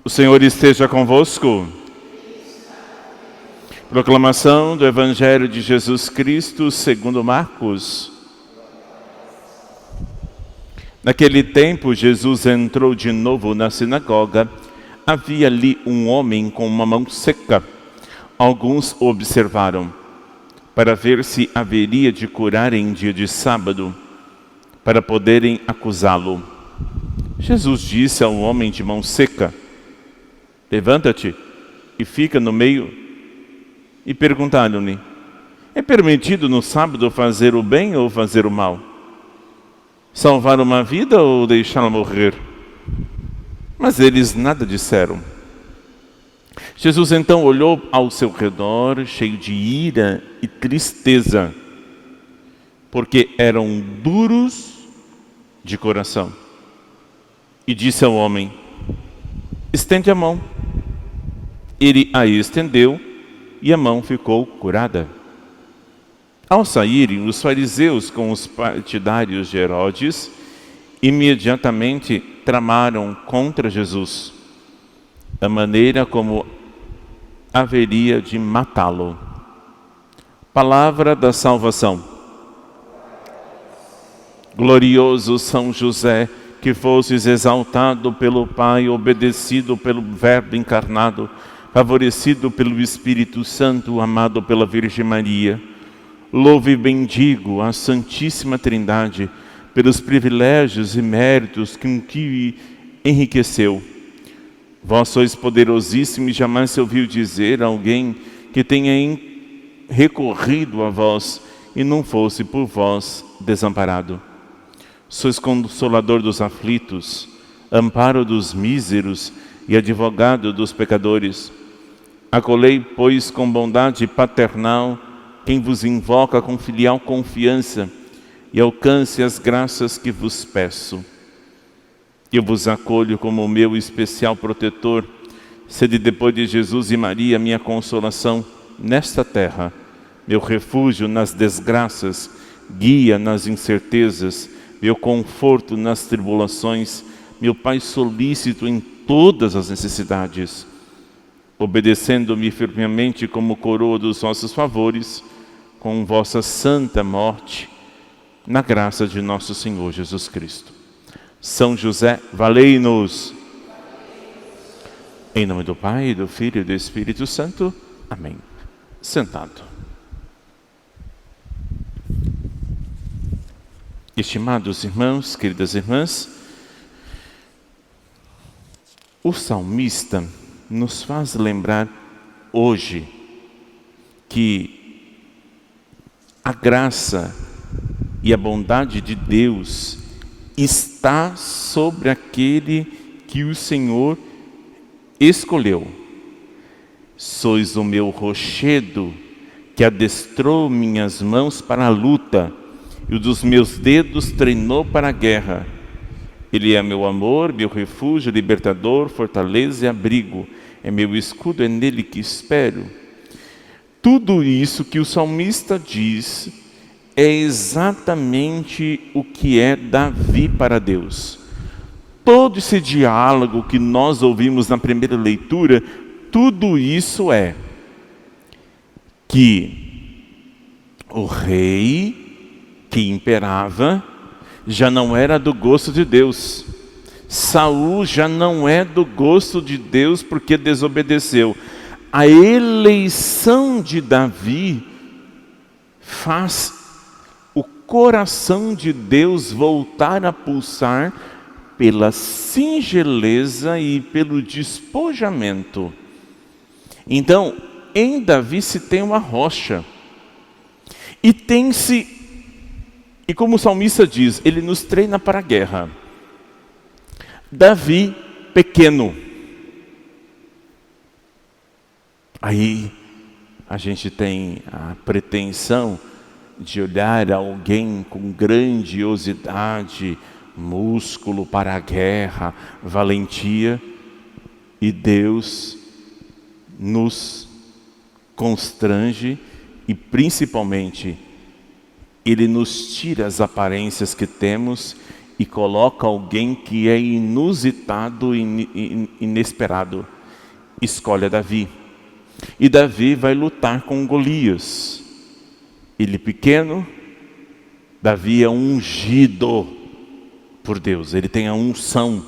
O Senhor esteja convosco. Proclamação do Evangelho de Jesus Cristo segundo Marcos. Naquele tempo, Jesus entrou de novo na sinagoga. Havia ali um homem com uma mão seca. Alguns o observaram, para ver se haveria de curar em dia de sábado, para poderem acusá-lo. Jesus disse ao homem de mão seca: levanta-te e fica no meio. E perguntaram-lhe: é permitido no sábado fazer o bem ou fazer o mal? Salvar uma vida ou deixá-la morrer? Mas eles nada disseram. Jesus então olhou ao seu redor, cheio de ira e tristeza, porque eram duros de coração. E disse ao homem: estende a mão. Ele a estendeu e a mão ficou curada. Ao saírem, os fariseus com os partidários de Herodes imediatamente tramaram contra Jesus a maneira como haveria de matá-lo. Palavra da salvação. Glorioso São José, que fostes exaltado pelo Pai, obedecido pelo Verbo encarnado, favorecido pelo Espírito Santo, amado pela Virgem Maria. Louvo e bendigo a Santíssima Trindade pelos privilégios e méritos com que enriqueceu. Vós sois poderosíssimo e jamais se ouviu dizer a alguém que tenha recorrido a vós e não fosse por vós desamparado. Sois consolador dos aflitos, amparo dos míseros e advogado dos pecadores. Acolhei, pois, com bondade paternal quem vos invoca com filial confiança e alcance as graças que vos peço. Eu vos acolho como meu especial protetor. Sede depois de Jesus e Maria minha consolação nesta terra, meu refúgio nas desgraças, guia nas incertezas, meu conforto nas tribulações, meu Pai solícito em todas as necessidades. Obedecendo-me firmemente como coroa dos vossos favores, com vossa santa morte, na graça de nosso Senhor Jesus Cristo. São José, valei-nos. Em nome do Pai, do Filho e do Espírito Santo. Amém. Sentado. Estimados irmãos, queridas irmãs, o salmista nos faz lembrar hoje que a graça e a bondade de Deus está sobre aquele que o Senhor escolheu. Sois o meu rochedo que adestrou minhas mãos para a luta e o dos meus dedos treinou para a guerra. Ele é meu amor, meu refúgio, libertador, fortaleza e abrigo. É meu escudo, é nele que espero. Tudo isso que o salmista diz é exatamente o que é Davi para Deus. Todo esse diálogo que nós ouvimos na primeira leitura, tudo isso é que o rei que imperava já não era do gosto de Deus. Saul já não é do gosto de Deus porque desobedeceu. A eleição de Davi faz o coração de Deus voltar a pulsar pela singeleza e pelo despojamento. Então, em Davi se tem uma rocha. E como o salmista diz, ele nos treina para a guerra. Davi, pequeno. Aí a gente tem a pretensão de olhar alguém com grandiosidade, músculo para a guerra, valentia, e Deus nos constrange e principalmente Ele nos tira as aparências que temos e coloca alguém que é inusitado e inesperado. Escolhe Davi. E Davi vai lutar com Golias. Ele pequeno, Davi é ungido por Deus, ele tem a unção.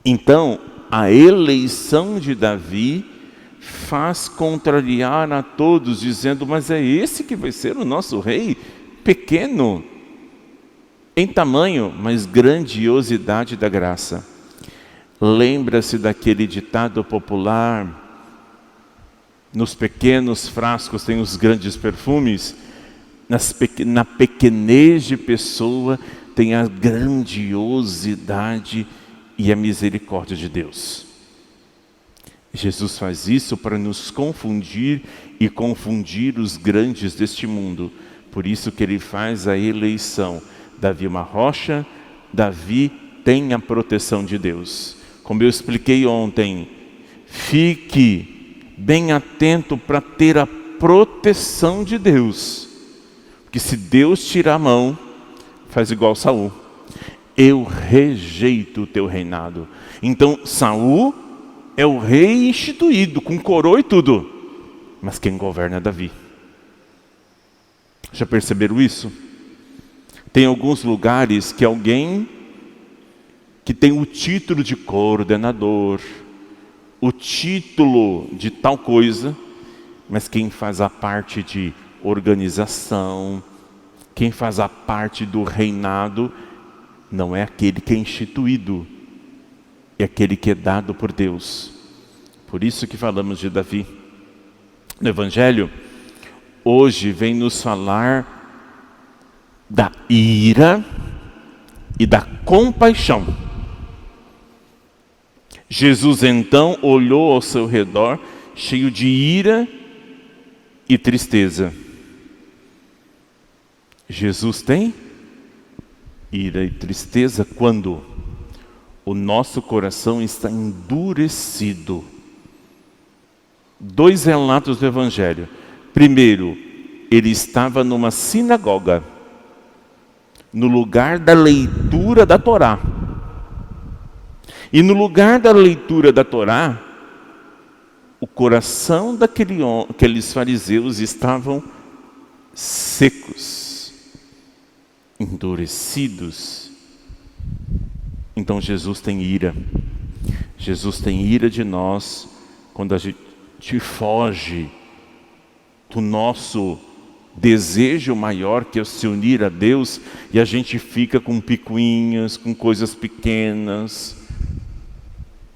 Então, a eleição de Davi faz contrariar a todos, dizendo: mas é esse que vai ser o nosso rei? Pequeno em tamanho, mas grandiosidade da graça. Lembra-se daquele ditado popular: nos pequenos frascos tem os grandes perfumes, na pequenez de pessoa tem a grandiosidade e a misericórdia de Deus. Jesus faz isso para nos confundir e confundir os grandes deste mundo. Por isso que ele faz a eleição. Davi é uma rocha, Davi tem a proteção de Deus. Como eu expliquei ontem, fique bem atento para ter a proteção de Deus. Porque se Deus tirar a mão, faz igual Saul: eu rejeito o teu reinado. Então Saul é o rei instituído, com coroa e tudo, mas quem governa é Davi. Já perceberam isso? Tem alguns lugares que alguém que tem o título de coordenador, o título de tal coisa, mas quem faz a parte de organização, quem faz a parte do reinado, não é aquele que é instituído, é aquele que é dado por Deus. Por isso que falamos de Davi. No Evangelho, hoje vem nos falar da ira e da compaixão. Jesus então olhou ao seu redor, cheio de ira e tristeza. Jesus tem ira e tristeza quando o nosso coração está endurecido. 2 relatos do Evangelho. Primeiro, ele estava numa sinagoga, no lugar da leitura da Torá. E no lugar da leitura da Torá, o coração daqueles fariseus estavam secos, endurecidos. Então Jesus tem ira. Jesus tem ira de nós quando a gente foge do nosso desejo maior, que é se unir a Deus, e a gente fica com picuinhas, com coisas pequenas.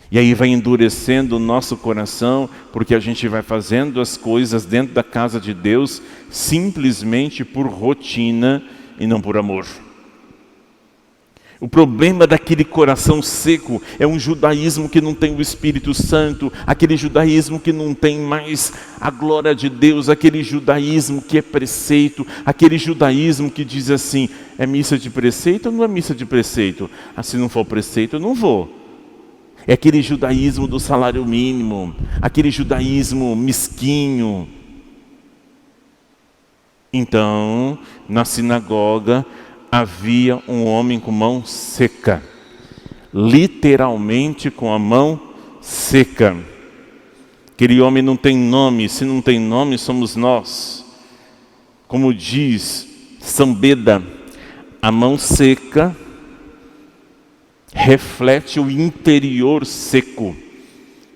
E aí vai endurecendo o nosso coração, porque a gente vai fazendo as coisas dentro da casa de Deus simplesmente por rotina e não por amor. O problema daquele coração seco é um judaísmo que não tem o Espírito Santo, aquele judaísmo que não tem mais a glória de Deus, aquele judaísmo que é preceito, aquele judaísmo que diz assim: é missa de preceito ou não é missa de preceito? Ah, se não for preceito, eu não vou. É aquele judaísmo do salário mínimo, aquele judaísmo mesquinho. Então, na sinagoga, havia um homem com mão seca, literalmente com a mão seca. Aquele homem não tem nome, se não tem nome somos nós. Como diz São Beda, a mão seca reflete o interior seco,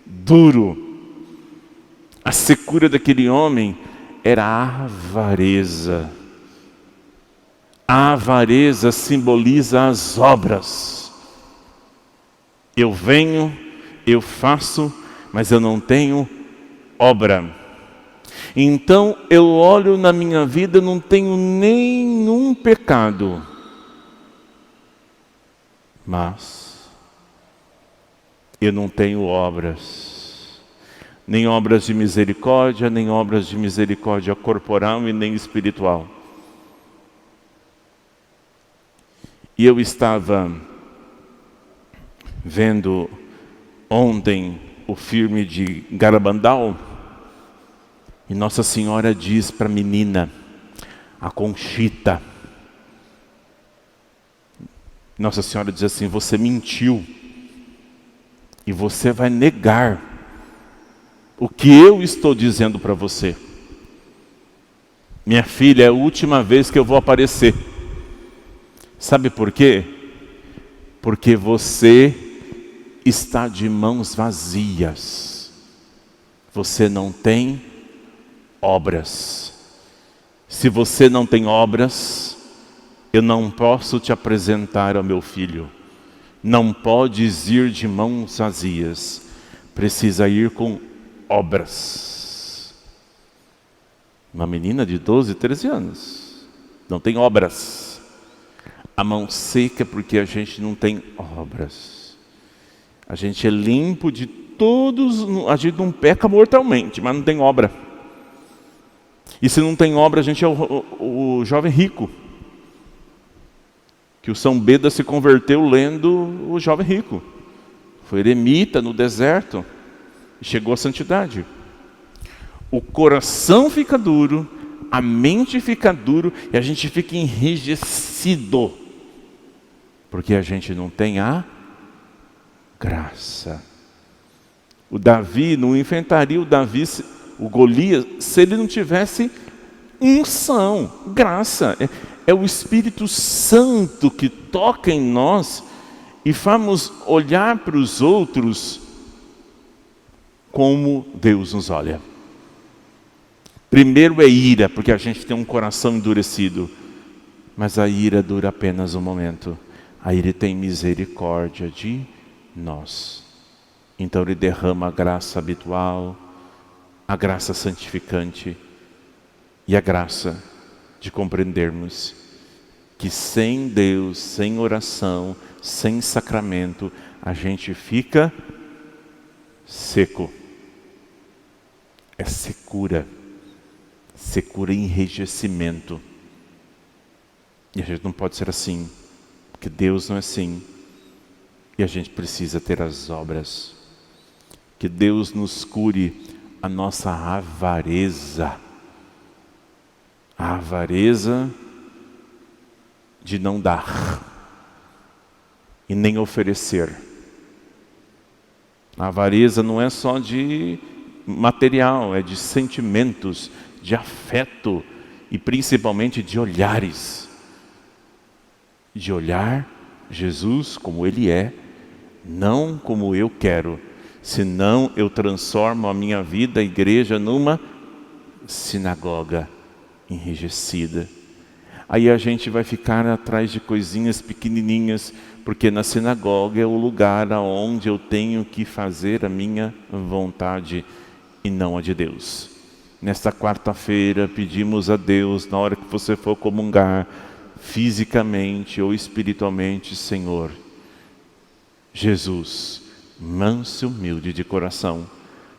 duro. A secura daquele homem era a avareza. A avareza simboliza as obras. Eu venho, eu faço, mas eu não tenho obra. Então eu olho na minha vida, não tenho nenhum pecado. Mas eu não tenho obras. Nem obras de misericórdia, nem obras de misericórdia corporal e nem espiritual. E eu estava vendo ontem o filme de Garabandal, e Nossa Senhora diz para a menina, a Conchita, Nossa Senhora diz assim: você mentiu. E você vai negar o que eu estou dizendo para você. Minha filha, é a última vez que eu vou aparecer. Sabe por quê? Porque você está de mãos vazias. Você não tem obras. Se você não tem obras, eu não posso te apresentar ao meu filho. Não podes ir de mãos vazias. Precisa ir com obras. Uma menina de 12, 13 anos. Não tem obras. A mão seca porque a gente não tem obras. A gente é limpo de todos, a gente não peca mortalmente, mas não tem obra. E se não tem obra, a gente é o jovem rico. Que o São Beda se converteu lendo o jovem rico. Foi eremita no deserto e chegou à santidade. O coração fica duro, a mente fica duro e a gente fica enrijecido. Porque a gente não tem a graça. O Davi não enfrentaria o Golias, se ele não tivesse unção, graça. É o Espírito Santo que toca em nós e faz olhar para os outros como Deus nos olha. Primeiro é ira, porque a gente tem um coração endurecido. Mas a ira dura apenas um momento. A ira tem misericórdia de nós. Então ele derrama a graça habitual, a graça santificante e a graça de compreendermos que sem Deus, sem oração, sem sacramento, a gente fica seco. É secura. Secura e enrijecimento. E a gente não pode ser assim, porque Deus não é assim. E a gente precisa ter as obras. Que Deus nos cure a nossa avareza. A avareza de não dar e nem oferecer. A avareza não é só de material, é de sentimentos, de afeto e principalmente de olhares. De olhar Jesus como Ele é, não como eu quero, senão eu transformo a minha vida, a igreja, numa sinagoga enrijecida. Aí a gente vai ficar atrás de coisinhas pequenininhas, porque na sinagoga é o lugar onde eu tenho que fazer a minha vontade e não a de Deus. Nesta quarta-feira pedimos a Deus, na hora que você for comungar, fisicamente ou espiritualmente, Senhor, Jesus, manso e humilde de coração,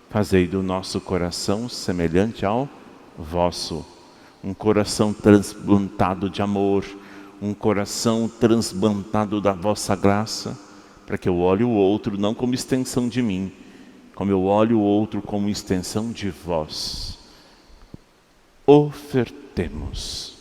fazei do nosso coração semelhante ao vosso. Um coração transplantado de amor, um coração transplantado da vossa graça, para que eu olhe o outro não como extensão de mim, como eu olho o outro como extensão de vós. Ofertemos.